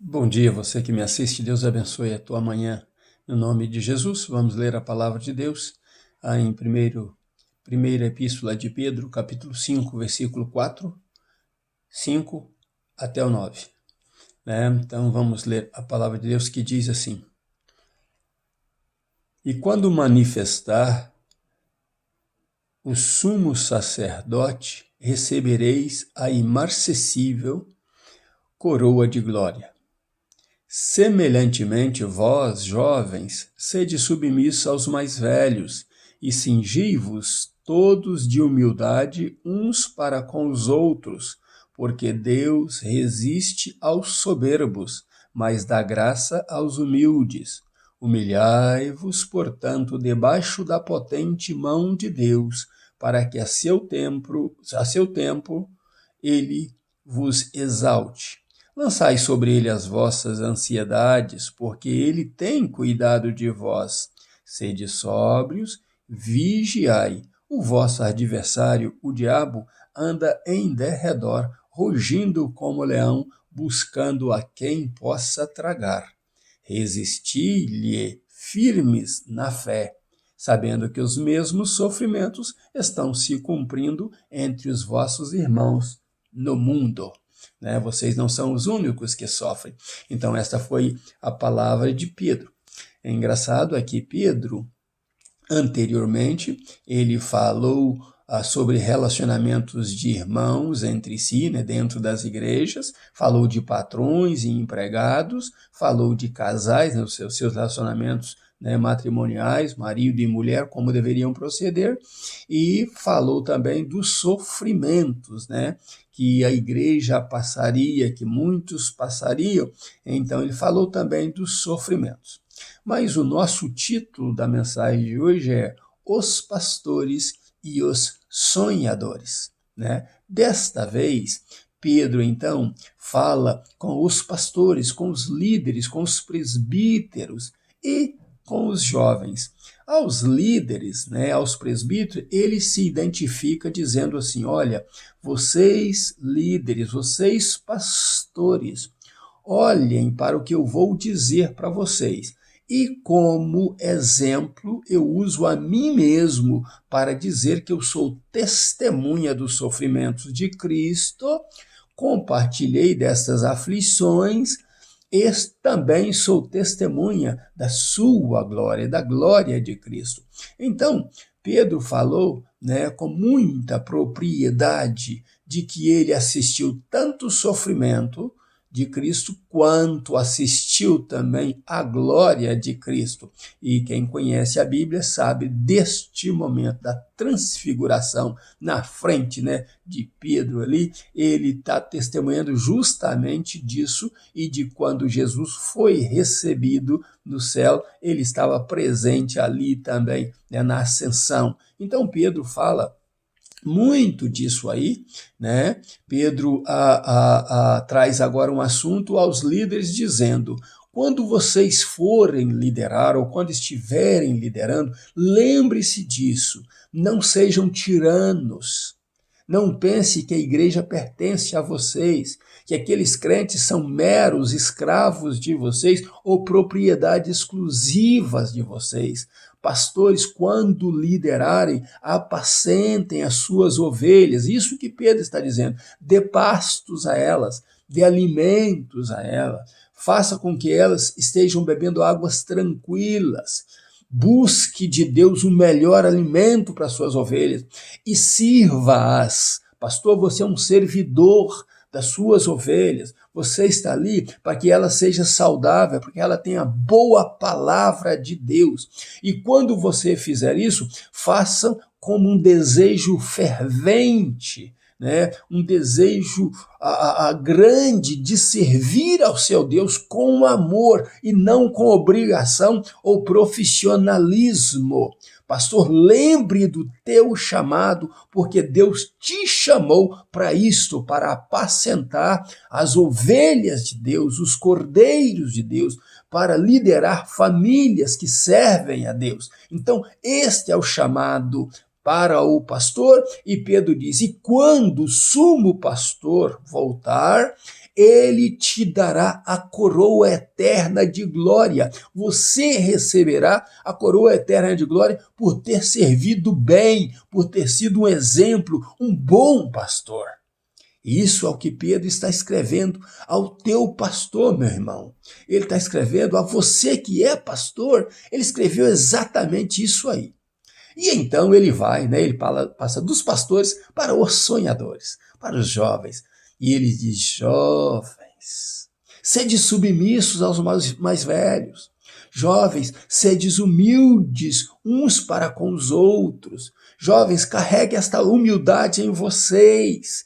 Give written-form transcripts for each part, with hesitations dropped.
Bom dia, você que me assiste, Deus abençoe a tua manhã. No nome de Jesus, vamos ler a palavra de Deus em primeira epístola de Pedro, capítulo 5, versículo 4, 5 até o 9. Então vamos ler a palavra de Deus que diz assim: E quando manifestar o sumo sacerdote, recebereis a imarcessível coroa de glória. Semelhantemente, vós, jovens, sede submissos aos mais velhos, e cingi-vos todos de humildade uns para com os outros, porque Deus resiste aos soberbos, mas dá graça aos humildes. Humilhai-vos, portanto, debaixo da potente mão de Deus, para que a seu tempo ele vos exalte. Lançai sobre ele as vossas ansiedades, porque ele tem cuidado de vós. Sede sóbrios, vigiai. O vosso adversário, o diabo, anda em derredor, rugindo como leão, buscando a quem possa tragar. Resisti-lhe firmes na fé, sabendo que os mesmos sofrimentos estão se cumprindo entre os vossos irmãos no mundo. Vocês não são os únicos que sofrem. Então, esta foi a palavra de Pedro. É engraçado aqui, Pedro, anteriormente, ele falou sobre relacionamentos de irmãos entre si, dentro das igrejas, falou de patrões e empregados, falou de casais, os seus relacionamentos matrimoniais, marido e mulher, como deveriam proceder, e falou também dos sofrimentos, que a igreja passaria, que muitos passariam. Então, ele falou também dos sofrimentos. Mas o nosso título da mensagem de hoje é Os Pastores e os Sonhadores. Desta vez, Pedro, então, fala com os pastores, com os líderes, com os presbíteros e com os jovens. Aos líderes, aos presbíteros, ele se identifica dizendo assim: olha, vocês líderes, vocês pastores, olhem para o que eu vou dizer para vocês. E como exemplo, eu uso a mim mesmo para dizer que eu sou testemunha dos sofrimentos de Cristo, compartilhei dessas aflições e também sou testemunha da sua glória, da glória de Cristo. Então, Pedro falou com muita propriedade de que ele assistiu tanto sofrimento de Cristo, quanto assistiu também à glória de Cristo. E quem conhece a Bíblia sabe deste momento da transfiguração na frente de Pedro ali, ele está testemunhando justamente disso e de quando Jesus foi recebido no céu, ele estava presente ali também na ascensão. Então Pedro fala muito disso aí, Pedro traz agora um assunto aos líderes dizendo: quando vocês forem liderar ou quando estiverem liderando, lembre-se disso, não sejam tiranos. Não pense que a igreja pertence a vocês, que aqueles crentes são meros escravos de vocês ou propriedades exclusivas de vocês. Pastores, quando liderarem, apacentem as suas ovelhas. Isso que Pedro está dizendo. Dê pastos a elas, dê alimentos a elas. Faça com que elas estejam bebendo águas tranquilas. Busque de Deus o melhor alimento para suas ovelhas e sirva-as. Pastor, você é um servidor das suas ovelhas. Você está ali para que ela seja saudável, para que ela tenha boa palavra de Deus. E quando você fizer isso, faça como um desejo fervente, um desejo grande de servir ao seu Deus com amor e não com obrigação ou profissionalismo. Pastor, lembre do teu chamado, porque Deus te chamou para isto, para apacentar as ovelhas de Deus, os cordeiros de Deus, para liderar famílias que servem a Deus. Então, este é o chamado para o pastor, e Pedro diz: e quando o sumo pastor voltar, Ele te dará a coroa eterna de glória. Você receberá a coroa eterna de glória por ter servido bem, por ter sido um exemplo, um bom pastor. Isso é o que Pedro está escrevendo ao teu pastor, meu irmão. Ele está escrevendo a você que é pastor. Ele escreveu exatamente isso aí. E então ele vai, ele passa dos pastores para os sonhadores, para os jovens. E ele diz: jovens, sede submissos aos mais velhos. Jovens, sedes humildes uns para com os outros. Jovens, carregue esta humildade em vocês.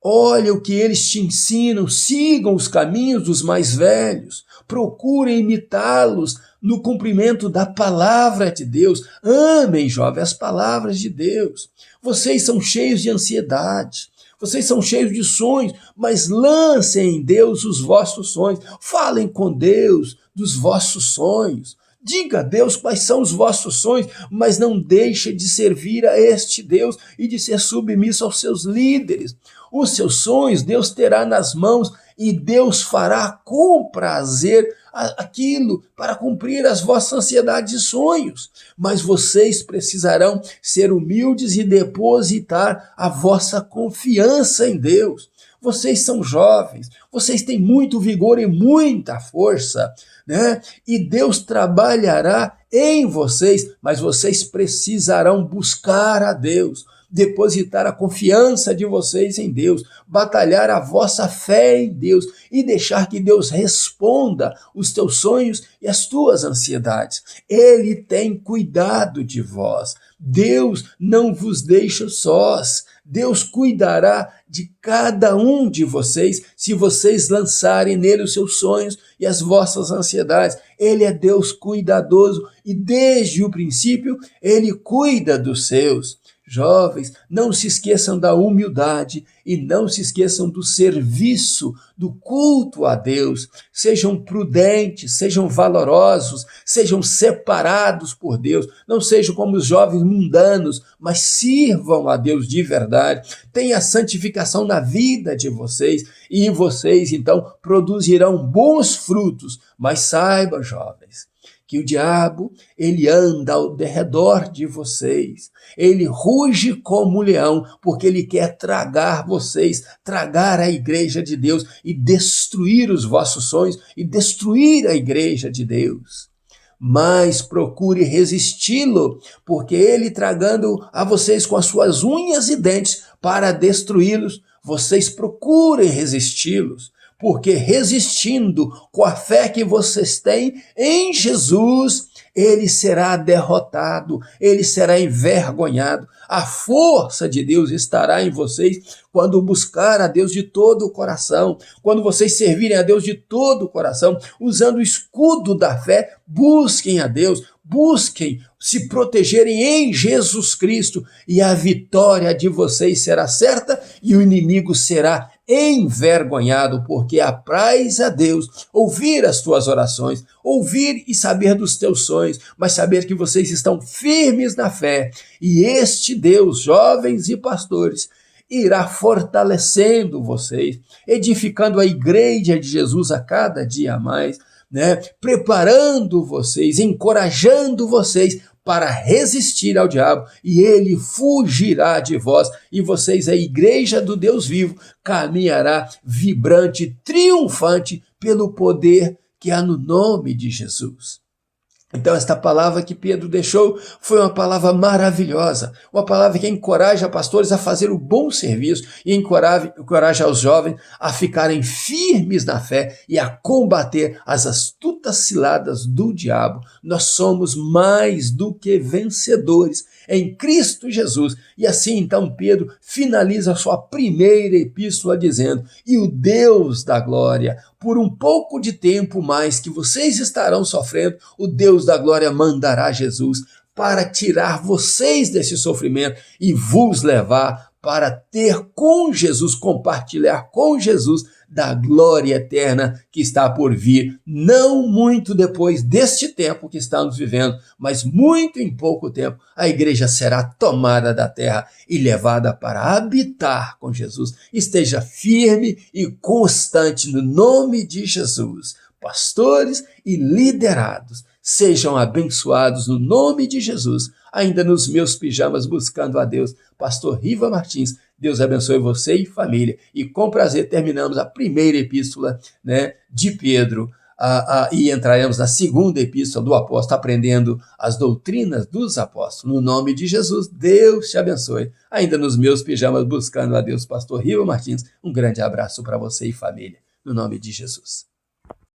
Olha o que eles te ensinam, sigam os caminhos dos mais velhos, procurem imitá-los no cumprimento da palavra de Deus. Amem, jovens, as palavras de Deus. Vocês são cheios de ansiedade, vocês são cheios de sonhos, mas lancem em Deus os vossos sonhos. Falem com Deus dos vossos sonhos. Diga a Deus quais são os vossos sonhos, mas não deixe de servir a este Deus e de ser submisso aos seus líderes. Os seus sonhos Deus terá nas mãos e Deus fará com prazer aquilo para cumprir as vossas ansiedades e sonhos. Mas vocês precisarão ser humildes e depositar a vossa confiança em Deus. Vocês são jovens, vocês têm muito vigor e muita força, E Deus trabalhará em vocês, mas vocês precisarão buscar a Deus, depositar a confiança de vocês em Deus, batalhar a vossa fé em Deus e deixar que Deus responda os teus sonhos e as tuas ansiedades. Ele tem cuidado de vós. Deus não vos deixa sós. Deus cuidará de cada um de vocês se vocês lançarem nele os seus sonhos e as vossas ansiedades. Ele é Deus cuidadoso e desde o princípio ele cuida dos seus. Jovens, não se esqueçam da humildade e não se esqueçam do serviço, do culto a Deus. Sejam prudentes, sejam valorosos, sejam separados por Deus. Não sejam como os jovens mundanos, mas sirvam a Deus de verdade. Tenha santificação na vida de vocês e vocês, então, produzirão bons frutos. Mas saibam, jovens, que o diabo, ele anda ao derredor de vocês. Ele ruge como um leão, porque ele quer tragar vocês, tragar a igreja de Deus e destruir os vossos sonhos e destruir a igreja de Deus. Mas procure resisti-lo, porque ele tragando a vocês com as suas unhas e dentes para destruí-los, vocês procurem resisti-los. Porque resistindo com a fé que vocês têm em Jesus, ele será derrotado, ele será envergonhado. A força de Deus estará em vocês quando buscar a Deus de todo o coração, quando vocês servirem a Deus de todo o coração, usando o escudo da fé, busquem a Deus, busquem se protegerem em Jesus Cristo e a vitória de vocês será certa e o inimigo será envergonhado, porque apraz a Deus ouvir as tuas orações, ouvir e saber dos teus sonhos, mas saber que vocês estão firmes na fé. E este Deus, jovens e pastores, irá fortalecendo vocês, edificando a igreja de Jesus a cada dia mais, preparando vocês, encorajando vocês para resistir ao diabo, e ele fugirá de vós, e vocês, a igreja do Deus vivo, caminhará vibrante, triunfante, pelo poder que há no nome de Jesus. Então esta palavra que Pedro deixou foi uma palavra maravilhosa, uma palavra que encoraja pastores a fazer o bom serviço e encoraja os jovens a ficarem firmes na fé e a combater as astutas ciladas do diabo. Nós somos mais do que vencedores em Cristo Jesus. E assim então Pedro finaliza a sua primeira epístola dizendo: e o Deus da glória, por um pouco de tempo mais que vocês estarão sofrendo, o Deus da glória mandará Jesus para tirar vocês desse sofrimento e vos levar para ter com Jesus, compartilhar com Jesus da glória eterna que está por vir, não muito depois deste tempo que estamos vivendo, mas muito em pouco tempo, a igreja será tomada da terra e levada para habitar com Jesus. Esteja firme e constante no nome de Jesus. Pastores e liderados, sejam abençoados no nome de Jesus. Ainda nos meus pijamas buscando a Deus, Pastor Riva Martins. Deus abençoe você e família. E com prazer terminamos a primeira epístola, né, de Pedro. E entraremos na segunda epístola do apóstolo, aprendendo as doutrinas dos apóstolos. No nome de Jesus, Deus te abençoe. Ainda nos meus pijamas buscando a Deus, Pastor Riva Martins. Um grande abraço para você e família. No nome de Jesus.